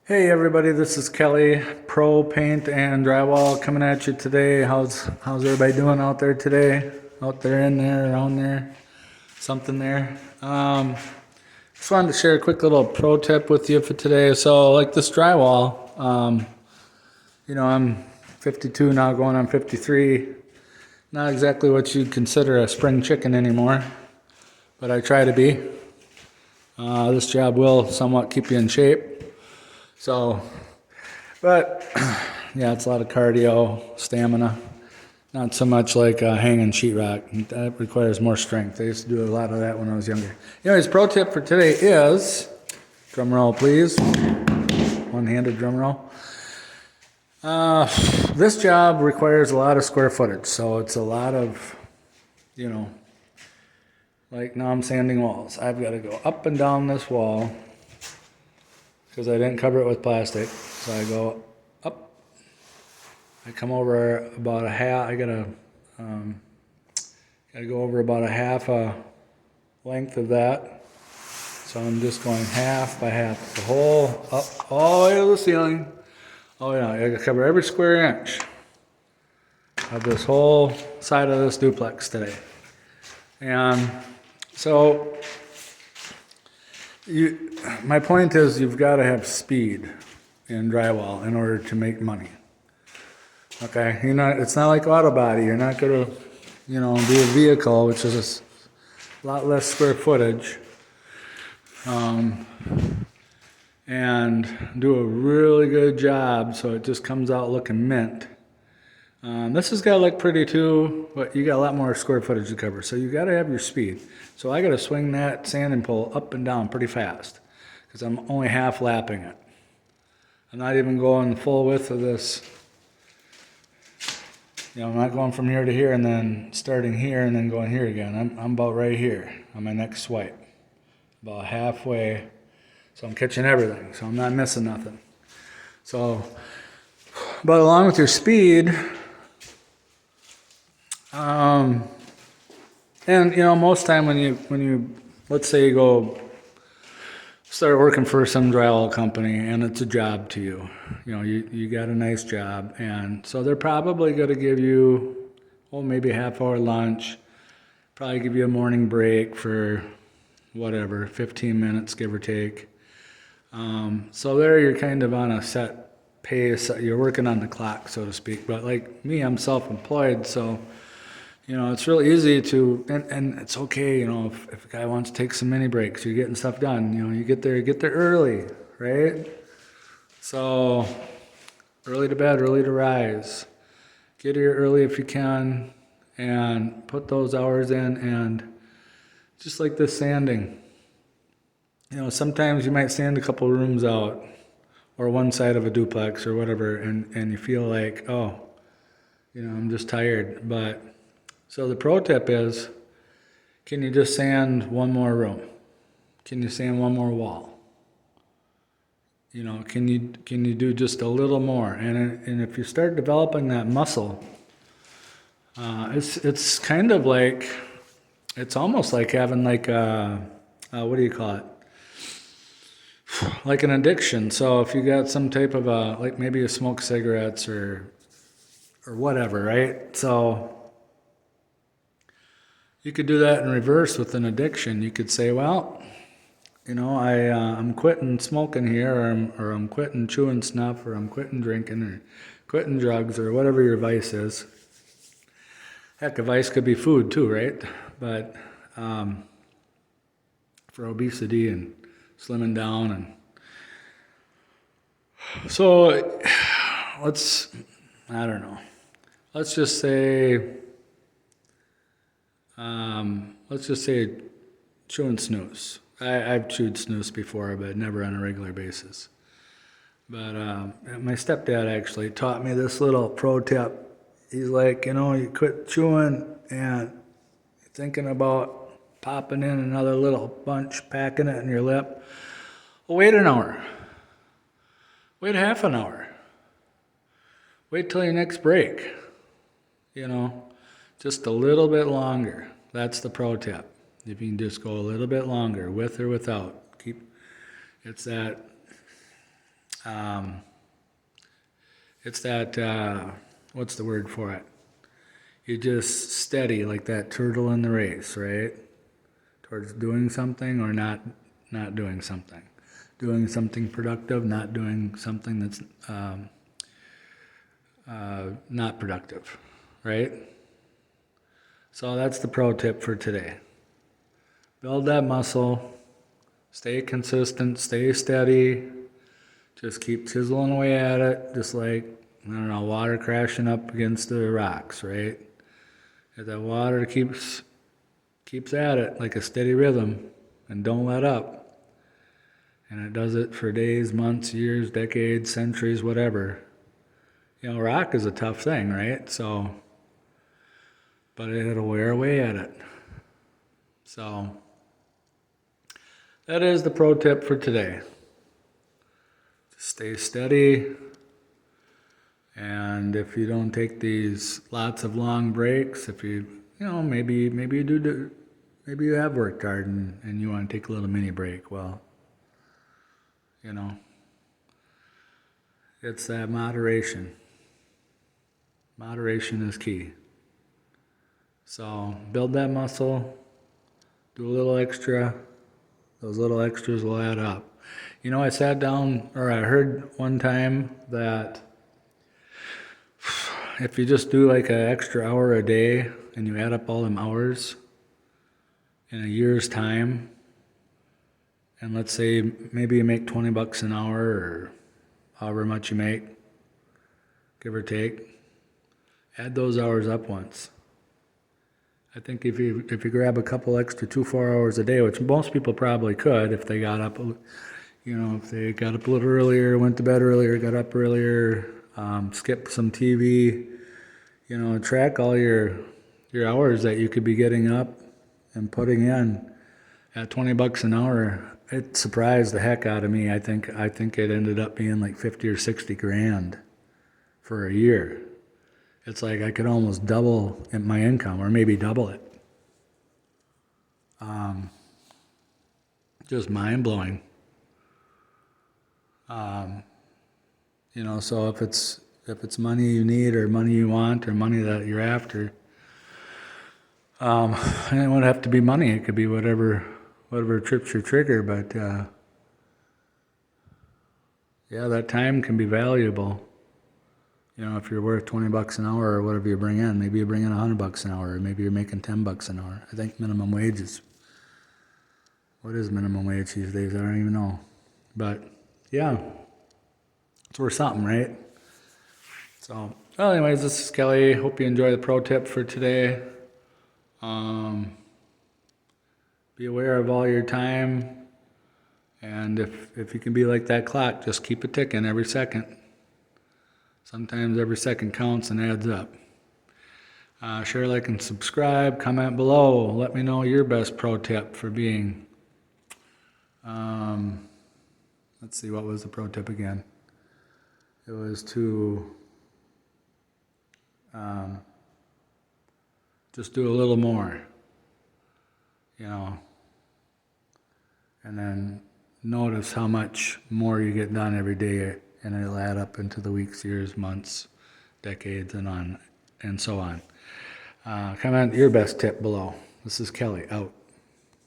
Hey everybody, this is Kelly, Pro Paint and Drywall coming at you today. How's everybody doing out there today? Out there, in there, around there, something there. Just wanted to share a quick little pro tip with you for today. So like this drywall, I'm 52 now, going on 53. Not exactly what you'd consider a spring chicken anymore, but I try to be. This job will somewhat keep you in shape. So, but yeah, it's a lot of cardio, stamina. Not so much like hanging sheetrock. That requires more strength. I used to do a lot of that when I was younger. Anyways, pro tip for today is, drum roll please, one-handed drum roll. This job requires a lot of square footage, so it's a lot of, like now I'm sanding walls. I've got to go up and down this wall because I didn't cover it with plastic. So I go up, I come over about a half, gotta go over about a half a length of that. So I'm just going half by half, the whole, up all the way to the ceiling. Oh yeah, I gotta cover every square inch of this whole side of this duplex today. And so my point is you've got to have speed in drywall in order to make money. Okay, it's not like auto body. You're not going to, be a vehicle, which is a lot less square footage, and do a really good job so it just comes out looking mint. This has got to look pretty too, but you got a lot more square footage to cover. So you got to have your speed. So I got to swing that sanding pole up and down pretty fast because I'm only half lapping it. I'm not even going the full width of this. I'm not going from here to here and then starting here and then going here again. I'm about right here on my next swipe, about halfway. So I'm catching everything. So I'm not missing nothing. So, but along with your speed, and most time when you let's say you go start working for some drywall company and it's a job to you, you got a nice job, and so they're probably going to give you maybe a half-hour lunch, probably give you a morning break for whatever 15 minutes give or take. So there you're kind of on a set pace, you're working on the clock so to speak. But like me, I'm self-employed, so it's real easy to, and it's okay, if a guy wants to take some mini breaks, you're getting stuff done, you get there early, right? So, early to bed, early to rise. Get here early if you can, and put those hours in, and just like this sanding. Sometimes you might sand a couple rooms out, or one side of a duplex, or whatever, and you feel like, I'm just tired, but so the pro tip is, can you just sand one more room? Can you sand one more wall? Can you do just a little more? And if you start developing that muscle, it's kind of like, it's almost like having like a, what do you call it? Like an addiction. So if you got some type of like maybe you smoke cigarettes or whatever, right? So you could do that in reverse with an addiction. You could say, well, I'm quitting smoking here, or I'm quitting chewing snuff, or I'm quitting drinking, or quitting drugs, or whatever your vice is. Heck, a vice could be food too, right? But for obesity and slimming down, and so let's just say. Let's just say chewing snus. I've chewed snus before, but never on a regular basis. But my stepdad actually taught me this little pro tip. He's like, you quit chewing and you're thinking about popping in another little bunch, packing it in your lip. Well, wait an hour. Wait half an hour. Wait till your next break. Just a little bit longer. That's the pro tip. If you can just go a little bit longer, with or without. It's that Um, it's that, what's the word for it? You're just steady like that turtle in the race, right? Towards doing something or not doing something. Doing something productive, not doing something that's not productive, right? So that's the pro tip for today. Build that muscle, stay consistent, stay steady, just keep chiseling away at it, just like, I don't know, water crashing up against the rocks, right? If that water keeps at it like a steady rhythm and don't let up, and it does it for days, months, years, decades, centuries, whatever. You know, rock is a tough thing, right? So, but it'll wear away at it. So, that is the pro tip for today. Stay steady, and if you don't take these lots of long breaks, if you know, maybe you have worked hard and you want to take a little mini break. Well, you know, it's that moderation. Moderation is key. So build that muscle, do a little extra. Those little extras will add up. You know, I sat down, or I heard one time that if you just do like an extra hour a day and you add up all them hours in a year's time, and let's say maybe you make $20 an hour or however much you make, give or take, add those hours up once. I think if you grab a couple extra 2-4 hours a day, which most people probably could if they got up, you know, if they got up a little earlier, went to bed earlier, got up earlier, skipped some TV, you know, track all your hours that you could be getting up and putting in at $20 an hour. It surprised the heck out of me. I think it ended up being like 50 or 60 grand for a year. It's like I could almost double my income, or maybe double it. Just mind-blowing. You know, so if it's money you need or money you want or money that you're after, and it wouldn't have to be money. It could be whatever trips your trigger. But yeah, that time can be valuable. You know, if you're worth $20 an hour or whatever you bring in, maybe you bring in $100 an hour, or maybe you're making $10 an hour. I think minimum wage is, what is minimum wage these days? I don't even know. But yeah, it's worth something, right? So, well, anyways, this is Kelly. Hope you enjoy the pro tip for today. Be aware of all your time, and if you can be like that clock, just keep it ticking every second. Sometimes every second counts and adds up. Share, like, and subscribe. Comment below. Let me know your best pro tip for being. Let's see, what was the pro tip again? It was to just do a little more, you know, and then notice how much more you get done every day, and it'll add up into the weeks, years, months, decades, and so on. Comment your best tip below. This is Kelly, out.